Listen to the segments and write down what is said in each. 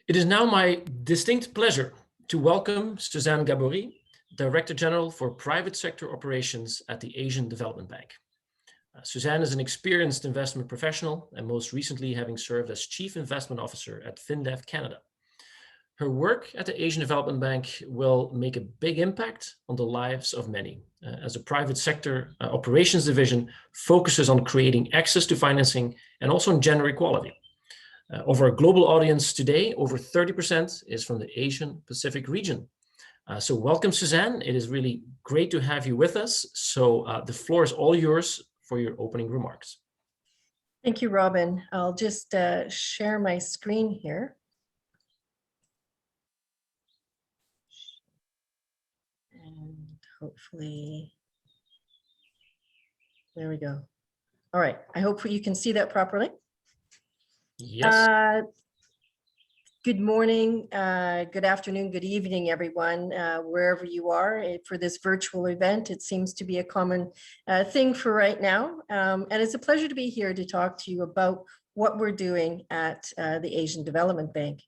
It is now my distinct pleasure to welcome Suzanne Gaboury, Director General for Private Sector Operations at the Asian Development Bank. Suzanne is an experienced investment professional and most recently having served as Chief Investment Officer at FinDev Canada. Her work at the Asian Development Bank will make a big impact on the lives of many, as a private sector operations division focuses on creating access to financing and also on gender equality. Of our global audience today, over 30% is from the Asian Pacific region. So welcome, Suzanne. It is really great to have you with us. So the floor is all yours for your opening remarks. Thank you, Robin. I'll just share my screen here. And hopefully, there we go. All right, I hope you can see that properly. Yes. Good morning, good afternoon, good evening, everyone, wherever you are for this virtual event. It seems to be a common thing for right now. And it's a pleasure to be here to talk to you about what we're doing at the Asian Development Bank.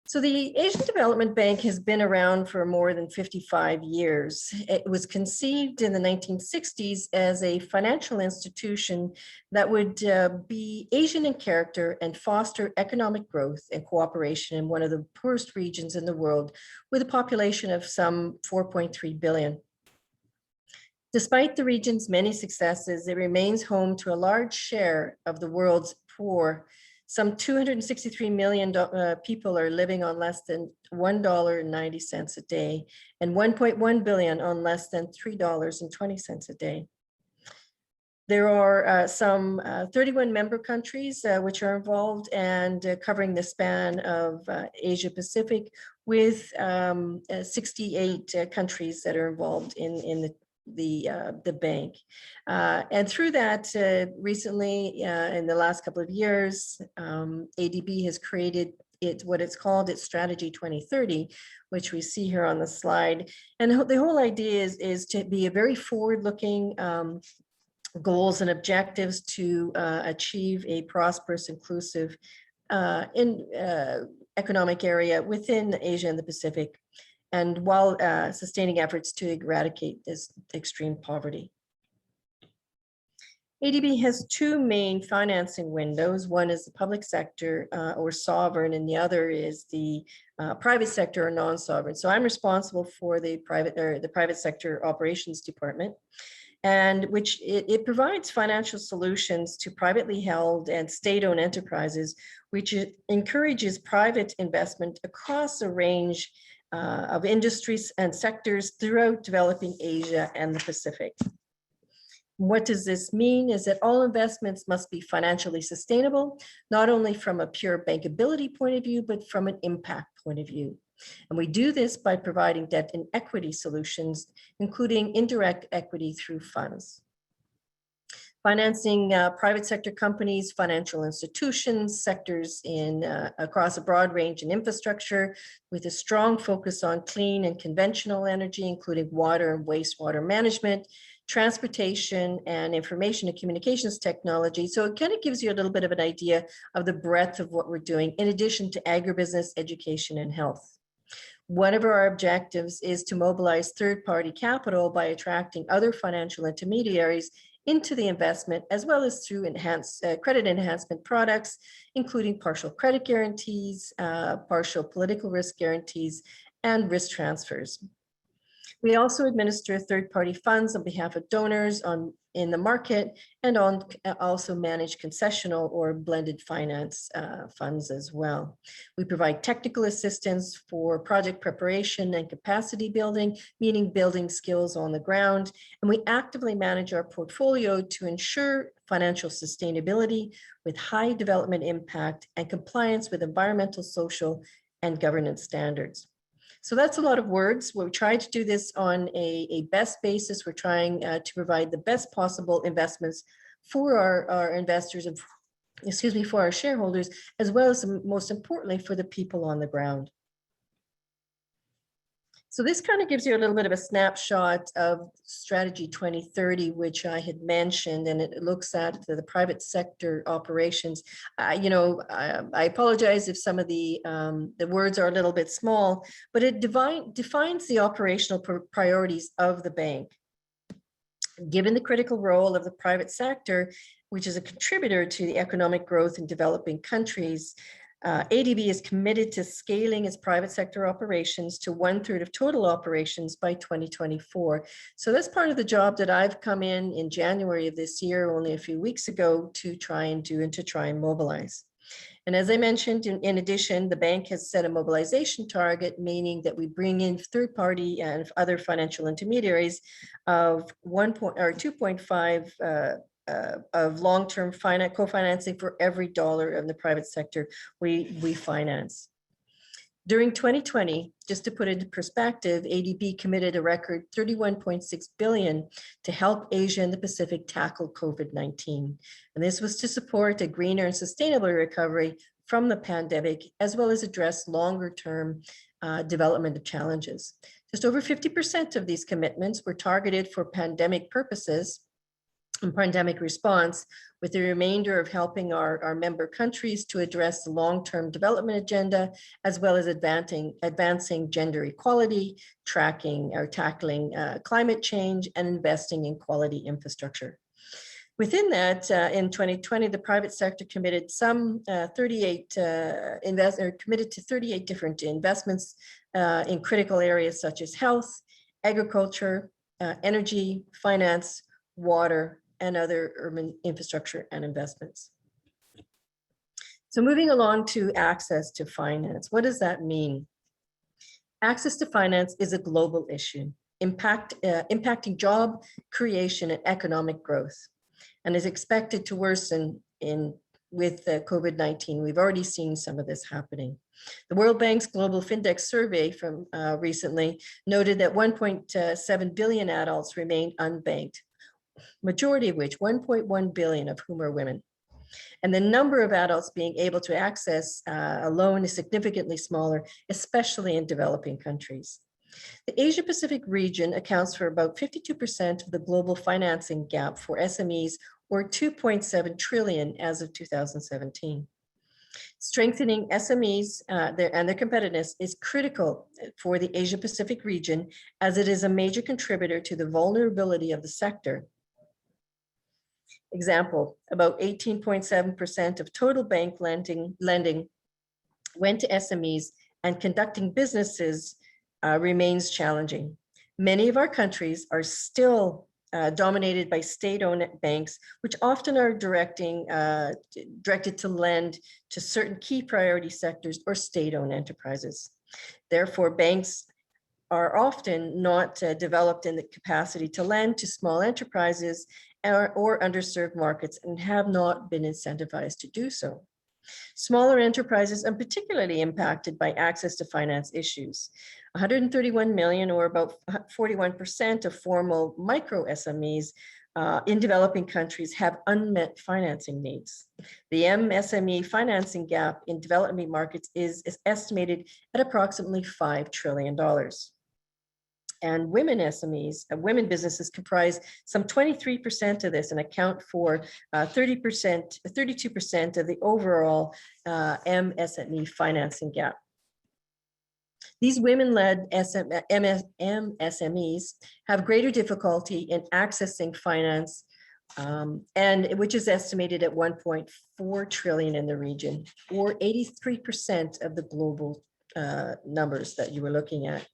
So the Asian Development Bank has been around for more than 55 years. It was conceived in the 1960s as a financial institution that would be Asian in character and foster economic growth and cooperation in one of the poorest regions in the world, with a population of some 4.3 billion. Despite the region's many successes, it remains home to a large share of the world's poor. Some 263 million people are living on less than $1.90 a day, and 1.1 billion on less than $3.20 a day. There are some 31 member countries which are involved and covering the span of Asia Pacific, with 68 countries that are involved in the bank. And through that, recently, in the last couple of years, ADB has created what it's called its Strategy 2030, which we see here on the slide. And the whole idea is to be a very forward-looking goals and objectives to achieve a prosperous, inclusive economic area within Asia and the Pacific, and while sustaining efforts to eradicate this extreme poverty. ADB has two main financing windows. One is the public sector or sovereign, and the other is the private sector or non-sovereign. So I'm responsible for the private sector operations department, and which it provides financial solutions to privately held and state-owned enterprises, which encourages private investment across a range of industries and sectors throughout developing Asia and the Pacific. What does this mean? Is that all investments must be financially sustainable, not only from a pure bankability point of view, but from an impact point of view. And we do this by providing debt and equity solutions, including indirect equity through funds. Financing private sector companies, financial institutions, sectors across a broad range in infrastructure, with a strong focus on clean and conventional energy, including water and wastewater management, transportation, and information and communications technology. So it kind of gives you a little bit of an idea of the breadth of what we're doing, in addition to agribusiness, education, and health. One of our objectives is to mobilize third-party capital by attracting other financial intermediaries into the investment, as well as through enhanced credit enhancement products, including partial credit guarantees, partial political risk guarantees, and risk transfers. We also administer third-party funds on behalf of donors in the market, and also manage concessional or blended finance funds as well. We provide technical assistance for project preparation and capacity building, meaning building skills on the ground, and we actively manage our portfolio to ensure financial sustainability with high development impact and compliance with environmental, social, and governance standards. So that's a lot of words. We try to do this on a best basis. We're trying to provide the best possible investments for our investors, and for our shareholders, as well as, most importantly, for the people on the ground. So this kind of gives you a little bit of a snapshot of Strategy 2030, which I had mentioned, and it looks at the private sector operations. I apologize if some of the words are a little bit small, but it defines the operational priorities of the bank. Given the critical role of the private sector, which is a contributor to the economic growth in developing countries, ADB is committed to scaling its private sector operations to 1/3 of total operations by 2024. So that's part of the job that I've come in January of this year, only a few weeks ago, to try and do and to try and mobilize. And as I mentioned, in addition, the bank has set a mobilization target, meaning that we bring in third-party and other financial intermediaries of 2.5 of long-term co-financing for every dollar of the private sector we finance. During 2020, just to put it into perspective, ADB committed a record $31.6 billion to help Asia and the Pacific tackle COVID-19. And this was to support a greener and sustainable recovery from the pandemic, as well as address longer-term development challenges. Just over 50% of these commitments were targeted for pandemic purposes and pandemic response, with the remainder of helping our member countries to address the long-term development agenda, as well as advancing gender equality, tackling climate change, and investing in quality infrastructure. Within that, in 2020, the private sector committed committed to 38 different investments in critical areas such as health, agriculture, energy, finance, water, and other urban infrastructure and investments. So moving along to access to finance, what does that mean? Access to finance is a global issue, impacting job creation and economic growth, and is expected to worsen with COVID-19. We've already seen some of this happening. The World Bank's Global Findex survey from recently noted that 1.7 billion adults remain unbanked, majority of which, 1.1 billion of whom are women. And the number of adults being able to access a loan is significantly smaller, especially in developing countries. The Asia Pacific region accounts for about 52% of the global financing gap for SMEs, or 2.7 trillion as of 2017. Strengthening SMEs and their competitiveness is critical for the Asia Pacific region, as it is a major contributor to the vulnerability of the sector. Example, about 18.7% of total bank lending went to SMEs, and conducting businesses remains challenging. Many of our countries are still dominated by state-owned banks, which often are directed to lend to certain key priority sectors or state-owned enterprises. Therefore, banks are often not developed in the capacity to lend to small enterprises or underserved markets, and have not been incentivized to do so. Smaller enterprises are particularly impacted by access to finance issues. 131 million, or about 41% of formal micro SMEs in developing countries, have unmet financing needs. The MSME financing gap in developing markets is estimated at approximately $5 trillion. And women SMEs, women businesses comprise some 23% of this and account for 32% of the overall MSME financing gap. These women-led MSMEs have greater difficulty in accessing finance, and which is estimated at 1.4 trillion in the region, or 83% of the global numbers that you were looking at.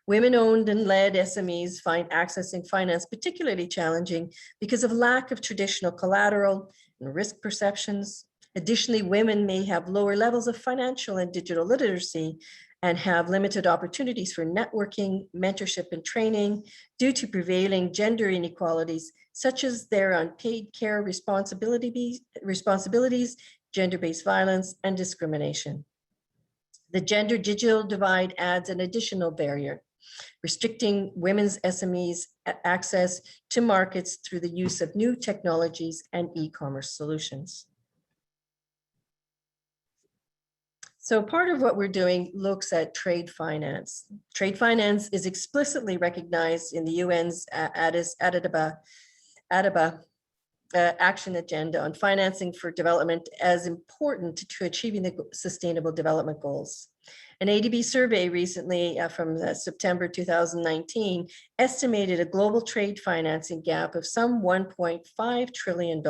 Women-owned and led SMEs find accessing finance particularly challenging because of lack of traditional collateral and risk perceptions. Additionally, women may have lower levels of financial and digital literacy and have limited opportunities for networking, mentorship, and training due to prevailing gender inequalities, such as their unpaid care responsibilities, gender-based violence, and discrimination. The gender digital divide adds an additional barrier, restricting women's SMEs access to markets through the use of new technologies and e-commerce solutions. So part of what we're doing looks at trade finance. Trade finance is explicitly recognized in the UN's ADB action agenda on financing for development as important to achieving the sustainable development goals. An ADB survey recently from September 2019 estimated a global trade financing gap of some $1.5 trillion.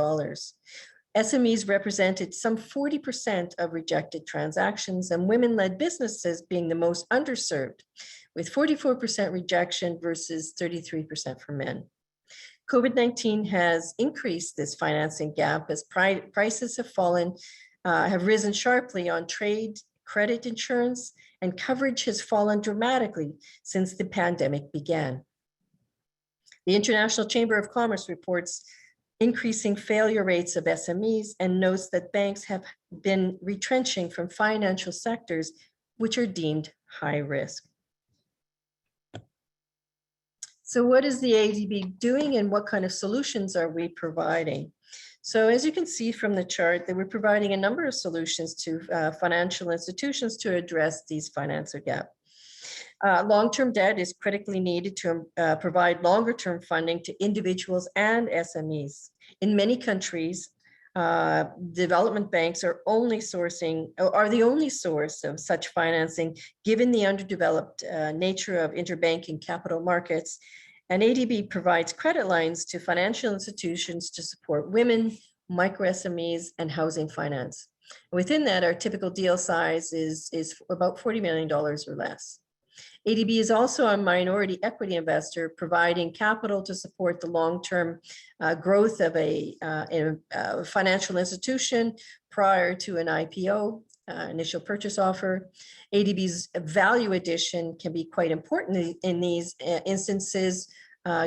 SMEs represented some 40% of rejected transactions, and women-led businesses being the most underserved, with 44% rejection versus 33% for men. COVID-19 has increased this financing gap as prices have risen sharply on trade, credit insurance, and coverage has fallen dramatically since the pandemic began. The International Chamber of Commerce reports increasing failure rates of SMEs and notes that banks have been retrenching from financial sectors which are deemed high risk. So what is the ADB doing and what kind of solutions are we providing? So as you can see from the chart, that we're providing a number of solutions to financial institutions to address these financial gap. Long-term debt is critically needed to provide longer-term funding to individuals and SMEs. In many countries, development banks are the only source of such financing, given the underdeveloped nature of interbanking capital markets. And ADB provides credit lines to financial institutions to support women, micro SMEs, and housing finance. Within that, our typical deal size is about $40 million or less. ADB is also a minority equity investor, providing capital to support the long-term growth of a financial institution prior to an IPO, initial purchase offer. ADB's value addition can be quite important in these instances,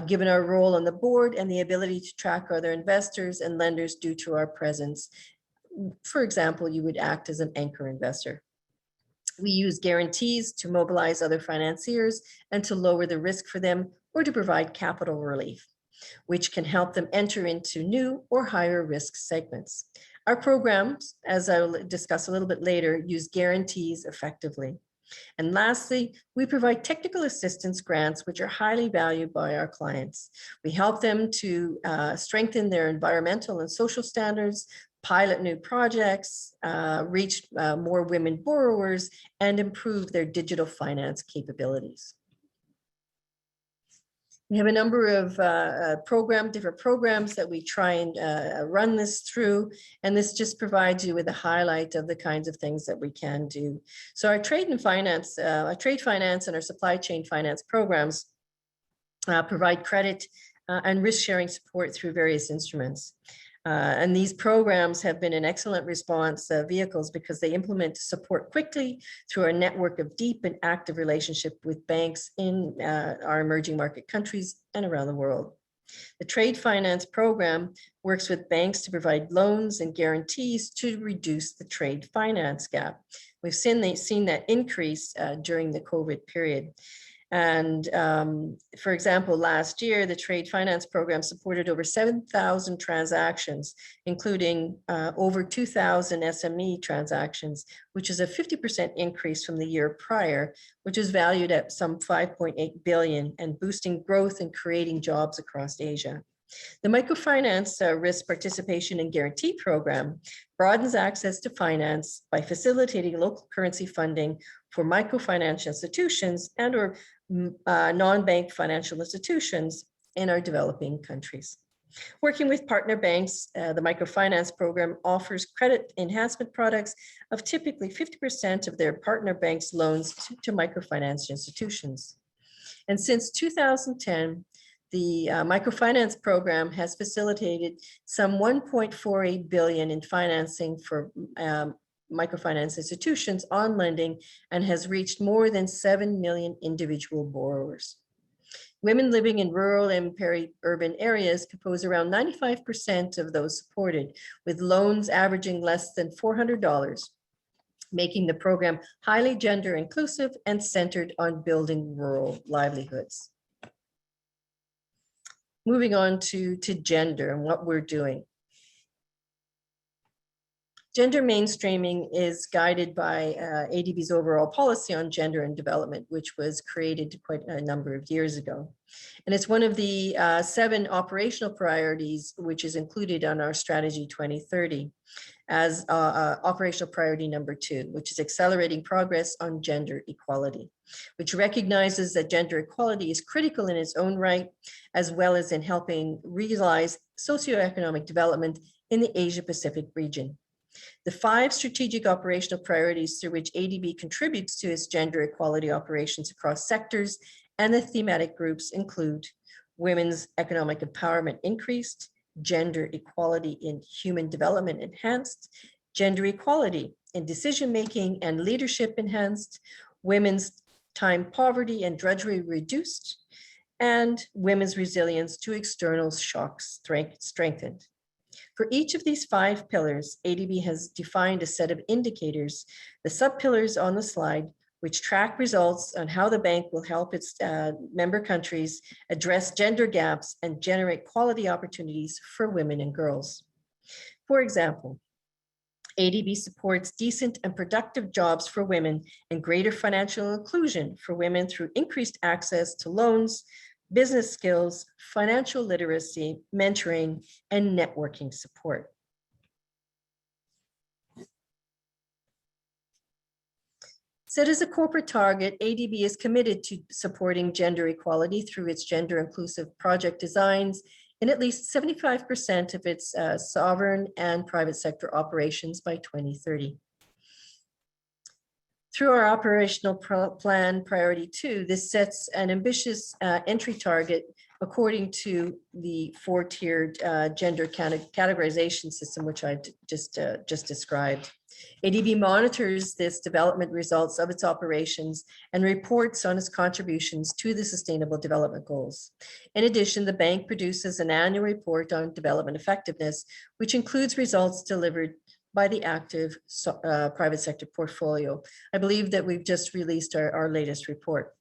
given our role on the board and the ability to track other investors and lenders due to our presence. For example, you would act as an anchor investor. We use guarantees to mobilize other financiers and to lower the risk for them or to provide capital relief, which can help them enter into new or higher risk segments. Our programs, as I'll discuss a little bit later, use guarantees effectively. And lastly, we provide technical assistance grants, which are highly valued by our clients. We help them to strengthen their environmental and social standards, pilot new projects, reach more women borrowers, and improve their digital finance capabilities. We have a number of different programs that we try and run this through, and this just provides you with a highlight of the kinds of things that we can do. So our trade finance and our supply chain finance programs provide credit and risk-sharing support through various instruments. And these programs have been an excellent response vehicles because they implement support quickly through a network of deep and active relationship with banks in our emerging market countries and around the world. The trade finance program works with banks to provide loans and guarantees to reduce the trade finance gap. We've seen that increase during the COVID period. And for example, last year, the trade finance program supported over 7,000 transactions, including over 2,000 SME transactions, which is a 50% increase from the year prior, which is valued at some 5.8 billion and boosting growth and creating jobs across Asia. The microfinance risk participation and guarantee program broadens access to finance by facilitating local currency funding for microfinance institutions and or non-bank financial institutions in our developing countries. Working with partner banks, the microfinance program offers credit enhancement products of typically 50% of their partner banks' loans to microfinance institutions. And since 2010, the microfinance program has facilitated some 1.48 billion in financing for microfinance institutions on lending and has reached more than 7 million individual borrowers. Women living in rural and peri-urban areas compose around 95% of those supported, with loans averaging less than $400, making the program highly gender inclusive and centered on building rural livelihoods. Moving on to gender and what we're doing. Gender mainstreaming is guided by ADB's overall policy on gender and development, which was created quite a number of years ago. And it's one of the 7 operational priorities, which is included on our strategy 2030 as operational priority number 2, which is accelerating progress on gender equality, which recognizes that gender equality is critical in its own right, as well as in helping realize socioeconomic development in the Asia-Pacific region. The 5 strategic operational priorities through which ADB contributes to its gender equality operations across sectors and the thematic groups include women's economic empowerment increased, gender equality in human development enhanced, gender equality in decision-making and leadership enhanced, women's time poverty and drudgery reduced, and women's resilience to external shocks strengthened. For each of these 5 pillars, ADB has defined a set of indicators, the sub-pillars on the slide, which track results on how the bank will help its member countries address gender gaps and generate quality opportunities for women and girls. For example, ADB supports decent and productive jobs for women and greater financial inclusion for women through increased access to loans, business skills, financial literacy, mentoring, and networking support. Set as a corporate target, ADB is committed to supporting gender equality through its gender inclusive project designs in at least 75% of its sovereign and private sector operations by 2030. Through our operational plan priority 2, this sets an ambitious entry target according to the 4-tiered gender categorization system, which I just described. ADB monitors this development results of its operations and reports on its contributions to the Sustainable Development Goals. In addition, the bank produces an annual report on development effectiveness, which includes results delivered by the active private sector portfolio. I believe that we've just released our latest report.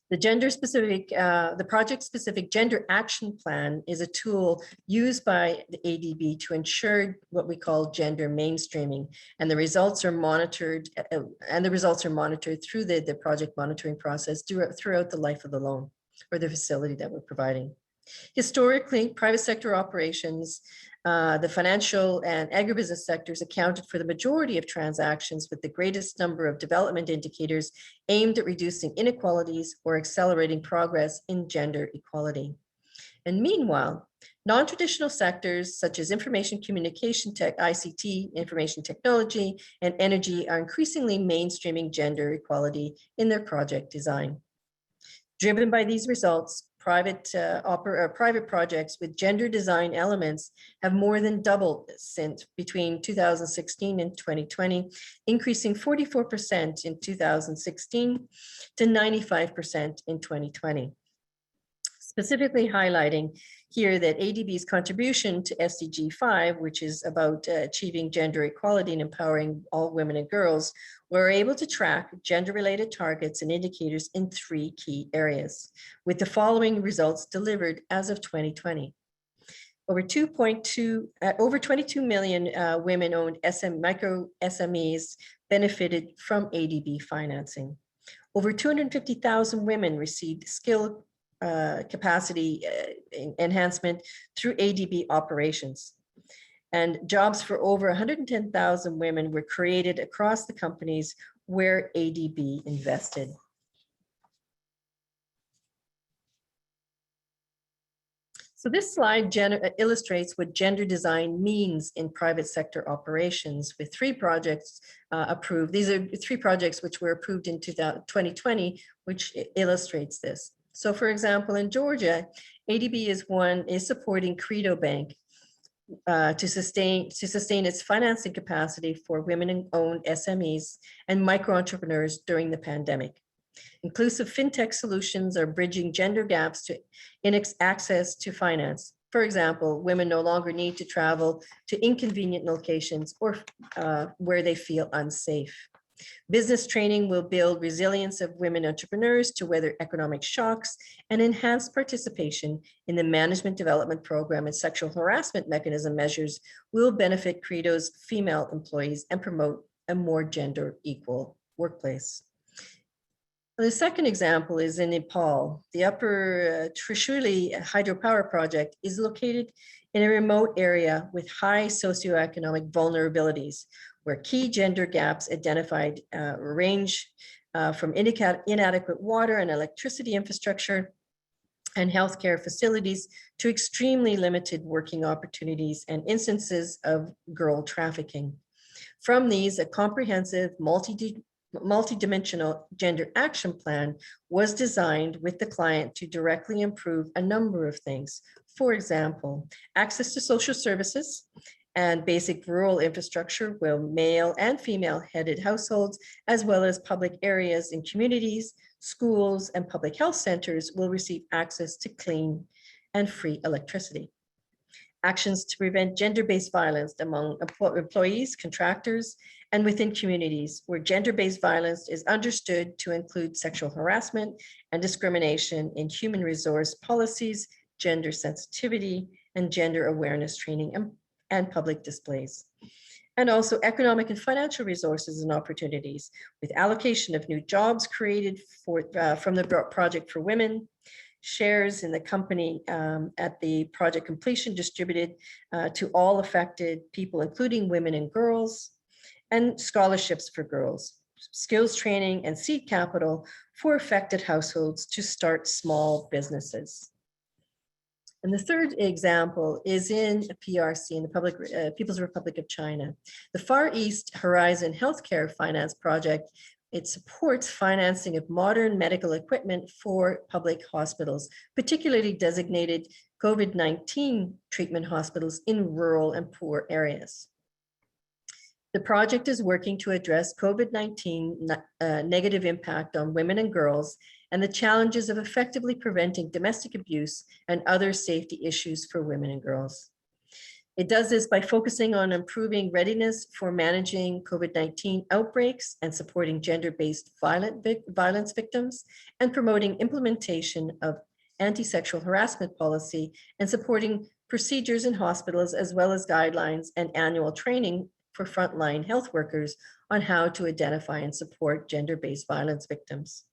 The project-specific gender action plan is a tool used by the ADB to ensure what we call gender mainstreaming, and the results are monitored. Through the project monitoring process throughout the life of the loan or the facility that we're providing. Historically, private sector operations, the financial and agribusiness sectors accounted for the majority of transactions with the greatest number of development indicators aimed at reducing inequalities or accelerating progress in gender equality. And meanwhile, non-traditional sectors such as information communication tech, ICT, information technology, and energy are increasingly mainstreaming gender equality in their project design. Driven by these results, private projects with gender design elements have more than doubled since between 2016 and 2020, increasing 44% in 2016 to 95% in 2020. Specifically highlighting here that ADB's contribution to SDG 5, which is about achieving gender equality and empowering all women and girls, we're able to track gender-related targets and indicators in 3 key areas, with the following results delivered as of 2020. Over 22 million women-owned micro SMEs benefited from ADB financing. Over 250,000 women received skill capacity enhancement through ADB operations. And jobs for over 110,000 women were created across the companies where ADB invested. So this slide illustrates what gender design means in private sector operations with 3 projects approved. These are 3 projects which were approved in 2020, which illustrates this. So for example, in Georgia, ADB is supporting Credo Bank to sustain its financing capacity for women-owned SMEs and micro-entrepreneurs during the pandemic. Inclusive fintech solutions are bridging gender gaps in access to finance. For example, women no longer need to travel to inconvenient locations or where they feel unsafe. Business training will build resilience of women entrepreneurs to weather economic shocks and enhance participation in the management development program, and sexual harassment mechanism measures will benefit Credo's female employees and promote a more gender equal workplace. The second example is in Nepal. The Upper Trishuli hydropower project is located in a remote area with high socioeconomic vulnerabilities, where key gender gaps identified range from inadequate water and electricity infrastructure and healthcare facilities to extremely limited working opportunities and instances of girl trafficking. From these, a comprehensive multidimensional gender action plan was designed with the client to directly improve a number of things. For example, access to social services and basic rural infrastructure where male and female headed households, as well as public areas in communities, schools, and public health centers will receive access to clean and free electricity. Actions to prevent gender-based violence among employees, contractors, and within communities where gender-based violence is understood to include sexual harassment and discrimination in human resource policies, gender sensitivity, and gender awareness training and public displays. And also economic and financial resources and opportunities with allocation of new jobs created from the project for women, shares in the company at the project completion distributed to all affected people, including women and girls, and scholarships for girls, skills training and seed capital for affected households to start small businesses. And the third example is in PRC, in the People's Republic of China. The Far East Horizon Healthcare Finance Project, it supports financing of modern medical equipment for public hospitals, particularly designated COVID-19 treatment hospitals in rural and poor areas. The project is working to address COVID-19 negative impact on women and girls and the challenges of effectively preventing domestic abuse and other safety issues for women and girls. It does this by focusing on improving readiness for managing COVID-19 outbreaks and supporting gender-based violence victims, and promoting implementation of anti-sexual harassment policy and supporting procedures in hospitals, as well as guidelines and annual training for frontline health workers on how to identify and support gender-based violence victims.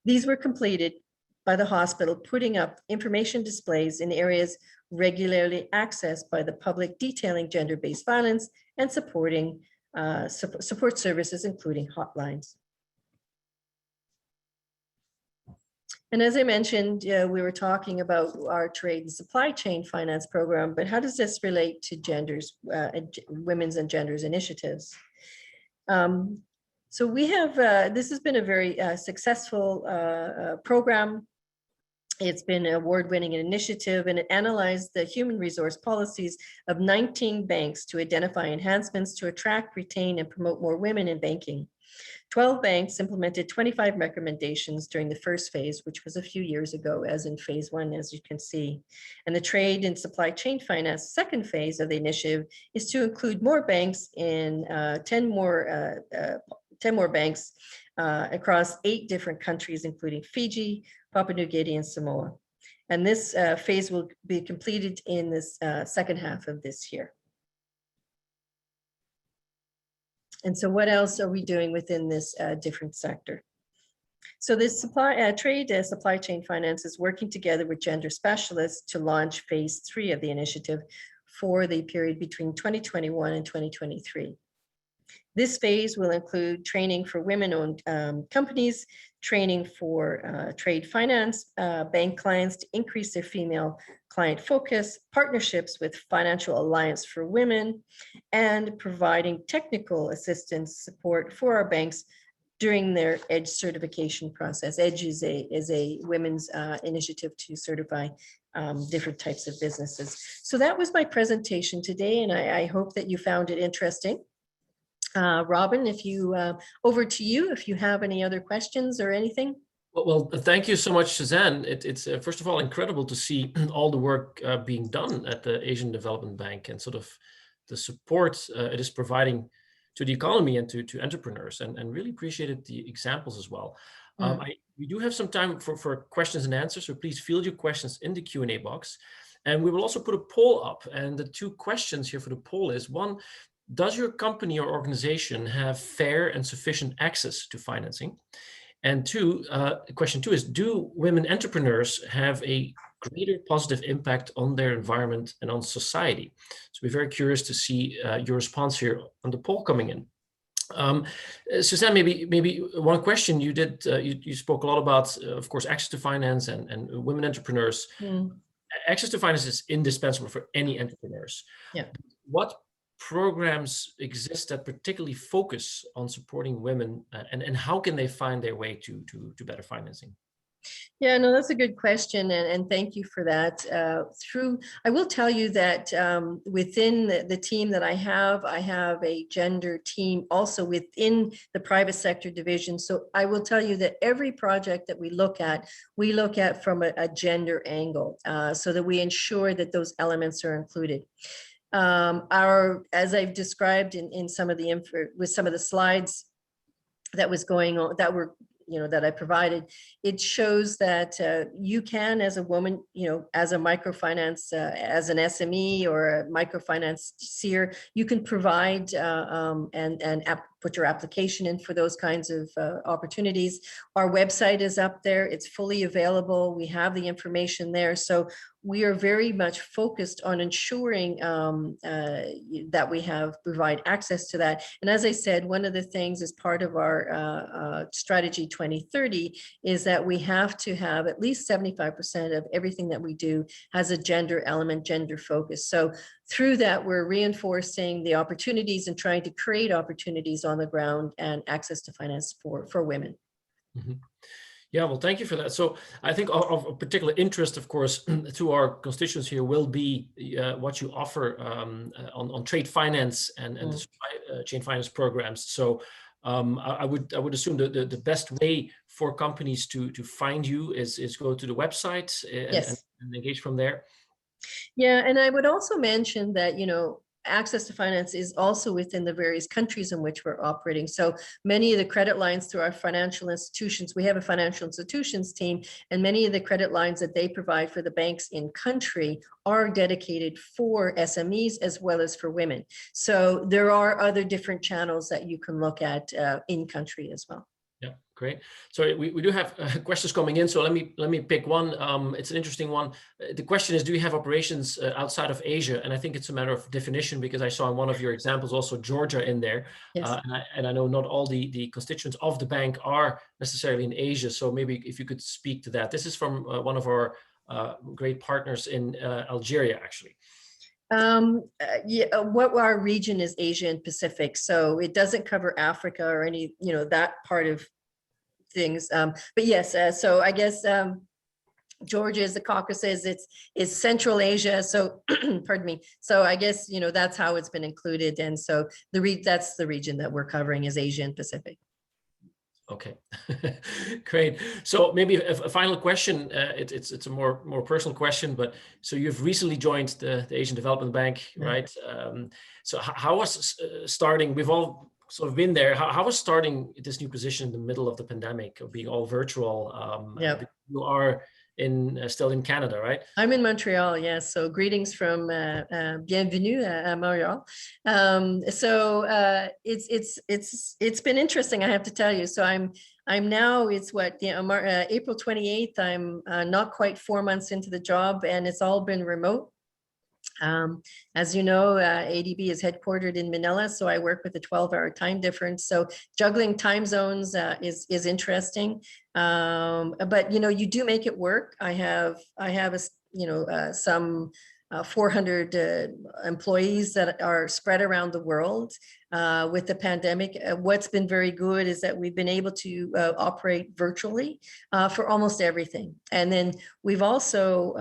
These were completed by the hospital, putting up information displays in areas regularly accessed by the public, detailing gender-based violence and supporting support services, including hotlines. And as I mentioned, we were talking about our trade and supply chain finance program, but how does this relate to women's and genders initiatives? So we have, this has been a very successful program. It's been an award-winning initiative, and it analyzed the human resource policies of 19 banks to identify enhancements to attract, retain, and promote more women in banking. 12 banks implemented 25 recommendations during the first phase, which was a few years ago, as in phase 1, as you can see. And the trade and supply chain finance second phase of the initiative is to include more banks in 10 more banks across 8 different countries, including Fiji, Papua New Guinea, and Samoa. And this phase will be completed in this second half of this year. And so what else are we doing within this different sector? So this trade supply chain finance is working together with gender specialists to launch phase 3 of the initiative for the period between 2021 and 2023. This phase will include training for women-owned companies, training for trade finance, bank clients to increase their female client focus, partnerships with Financial Alliance for Women, and providing technical assistance support for our banks during their EDGE certification process. EDGE is a women's initiative to certify different types of businesses. So that was my presentation today, and I hope that you found it interesting. Robin, if you over to you, if you have any other questions or anything. Well, thank you so much, Suzanne. It's first of all incredible to see all the work being done at the Asian Development Bank and sort of the support it is providing the economy and to entrepreneurs, and really appreciated the examples as well. We do have some time for questions and answers, so please field your questions in the Q&A box. And we will also put a poll up. And the two questions here for the poll is, one, does your company or organization have fair and sufficient access to financing? And two, question two is, do women entrepreneurs have a greater positive impact on their environment and on society? So we're very curious to see your response here on the poll coming in. Suzanne, maybe one question. You spoke a lot about, of course, access to finance and women entrepreneurs. Access to finance is indispensable for any entrepreneurs. Yeah. What programs exist that particularly focus on supporting women, and how can they find their way to better financing? Yeah, no, that's a good question, and thank you for that. I will tell you that within the team that I have a gender team also within the private sector division. So I will tell you that every project that we look at from a gender angle, so that we ensure that those elements are included. As I've described in some of the info with some of the slides that was going on, that I provided, it shows that you can, as a woman, as a microfinance, as an SME or a microfinancier, you can provide and put your application in for those kinds of opportunities. Our website is up there. It's fully available. We have the information there. So we are very much focused on ensuring that we provide access to that. And as I said, one of the things as part of our strategy 2030 is that we have to have at least 75% of everything that we do has a gender element, gender focus. So through that, we're reinforcing the opportunities and trying to create opportunities on the ground and access to finance for women. Mm-hmm. Yeah, well, thank you for that. So I think of particular interest, of course, to our constituents here will be what you offer on trade finance and the supply chain finance programs. So I would assume that the best way for companies to find you is go to the website and engage from there. Yeah, and I would also mention that, access to finance is also within the various countries in which we're operating. So many of the credit lines through our financial institutions, we have a financial institutions team, and many of the credit lines that they provide for the banks in country are dedicated for SMEs as well as for women. So there are other different channels that you can look at in country as well. Yeah, great. So we do have questions coming in. So let me pick one. It's an interesting one. The question is, do you have operations outside of Asia? And I think it's a matter of definition, because I saw in one of your examples also Georgia in there. Yes. And I know not all the constituents of the bank are necessarily in Asia. So maybe if you could speak to that. This is from one of our great partners in Algeria, actually. What our region is Asia and Pacific, so it doesn't cover Africa or any that part of things, but yes, so I guess Georgia is the Caucasus, it's Central Asia, so pardon me, so I guess that's how it's been included, and so that's the region that we're covering is Asia and Pacific. Okay, great. So maybe a final question. It's a more personal question, but so you've recently joined the Asian Development Bank, right? So how was starting? We've all sort of been there. How was starting this new position in the middle of the pandemic, of being all virtual? You are still in Canada, right? I'm in Montreal, yes. So greetings from bienvenue à Montreal. So it's been interesting, I have to tell you. So I'm now, it's what, April 28th. I'm not quite 4 months into the job, and it's all been remote. As you know, ADB is headquartered in Manila, so I work with a 12-hour time difference. So juggling time zones is interesting, but you do make it work. I have some 400 employees that are spread around the world. With the pandemic, what's been very good is that we've been able to operate virtually for almost everything. And then we've also,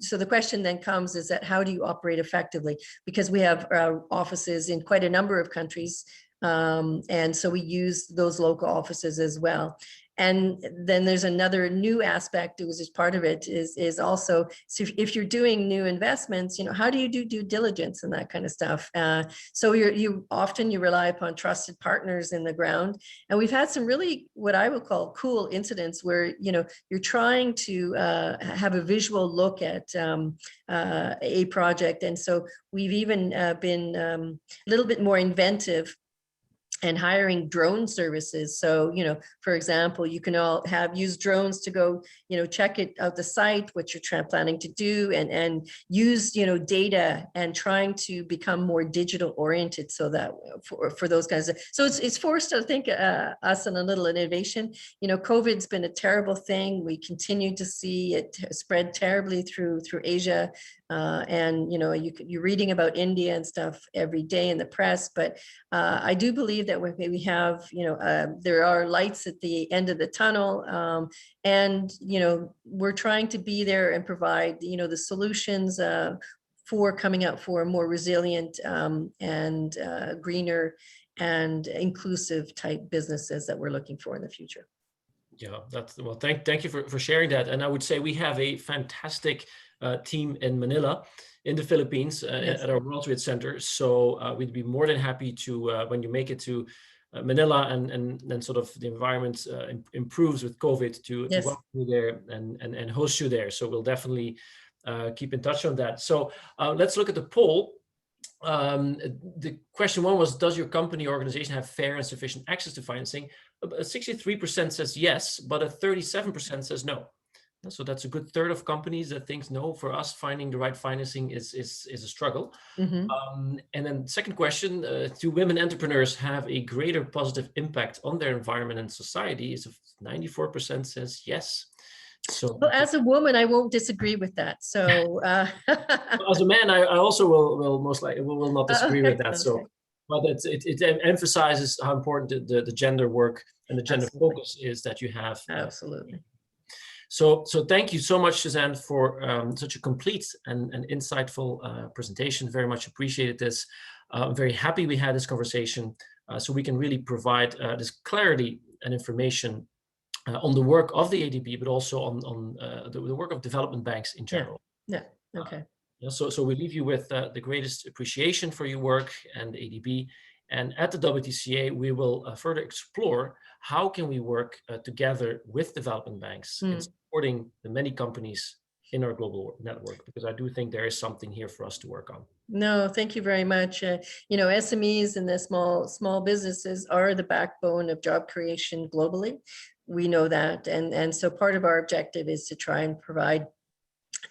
so the question then comes is that how do you operate effectively? Because we have offices in quite a number of countries. And so we use those local offices as well. And then there's another new aspect, which is part of it, is also, so if you're doing new investments, how do you do due diligence and that kind of stuff? So you often rely upon trusted partners in the ground. And we've had some really, what I would call, cool incidents where, you're trying to have a visual look at a project. And so we've even been a little bit more inventive and hiring drone services. So, for example, you can all use drones to go, check it out the site, what you're planning to do, and use, data, and trying to become more digital oriented, so that for those kinds of, so it's forced, I think, us on a little innovation. COVID's been a terrible thing. We continue to see it spread terribly through Asia. And you're reading about India and stuff every day in the press, but I do believe that we have, there are lights at the end of the tunnel, and we're trying to be there and provide the solutions for coming out for a more resilient and greener and inclusive type businesses that we're looking for in the future. Yeah, well. Thank you for sharing that. And I would say we have a fantastic team in Manila, in the Philippines, Yes. at our World Trade Center. So we'd be more than happy to, when you make it to Manila, and then sort of the environment improves with COVID, to Yes. welcome you there and host you there. So we'll definitely keep in touch on that. So let's look at the poll. The question one was, does your company or organization have fair and sufficient access to financing? 63% says yes, but a 37% says no. So that's a good third of companies that thinks no. For us, finding the right financing is a struggle. Mm-hmm. And then second question, do women entrepreneurs have a greater positive impact on their environment and society? Is 94% says yes. So, well, as a woman, I won't disagree with that. So as a man, I also will most likely will not disagree with that. So, but it emphasizes how important the gender work and the gender Absolutely. focus is that you have. Absolutely. So thank you so much, Suzanne, for such a complete and insightful presentation. Very much appreciated this. I'm very happy we had this conversation, so we can really provide this clarity and information on the work of the ADB, but also on the work of development banks in general. Yeah. Okay. So we leave you with the greatest appreciation for your work and ADB. And at the WTCA, we will further explore how can we work together with development banks in supporting the many companies in our global network, because I do think there is something here for us to work on. No, thank you very much. SMEs and the small businesses are the backbone of job creation globally. We know that. And so part of our objective is to try and provide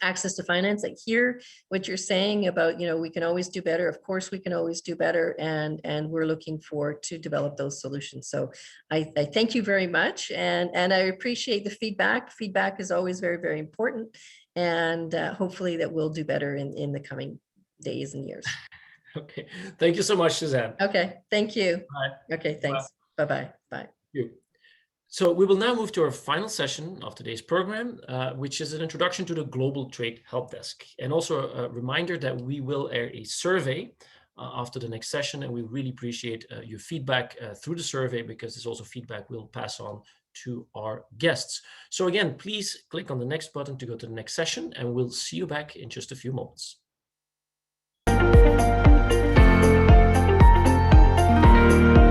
access to finance. I hear what you're saying about, we can always do better. Of course, we can always do better. And we're looking forward to develop those solutions. So I thank you very much. And I appreciate the feedback. Feedback is always very, very important. And hopefully that we'll do better in the coming days and years. Okay. Thank you so much, Suzanne. Okay. Thank you. Bye. Okay. Thanks. Bye-bye. Bye. Thank you. So we will now move to our final session of today's program, which is an introduction to the Global Trade Help Desk, and also a reminder that we will air a survey after the next session, and we really appreciate your feedback through the survey, because there's also feedback we'll pass on to our guests. So again, please click on the next button to go to the next session, and we'll see you back in just a few moments.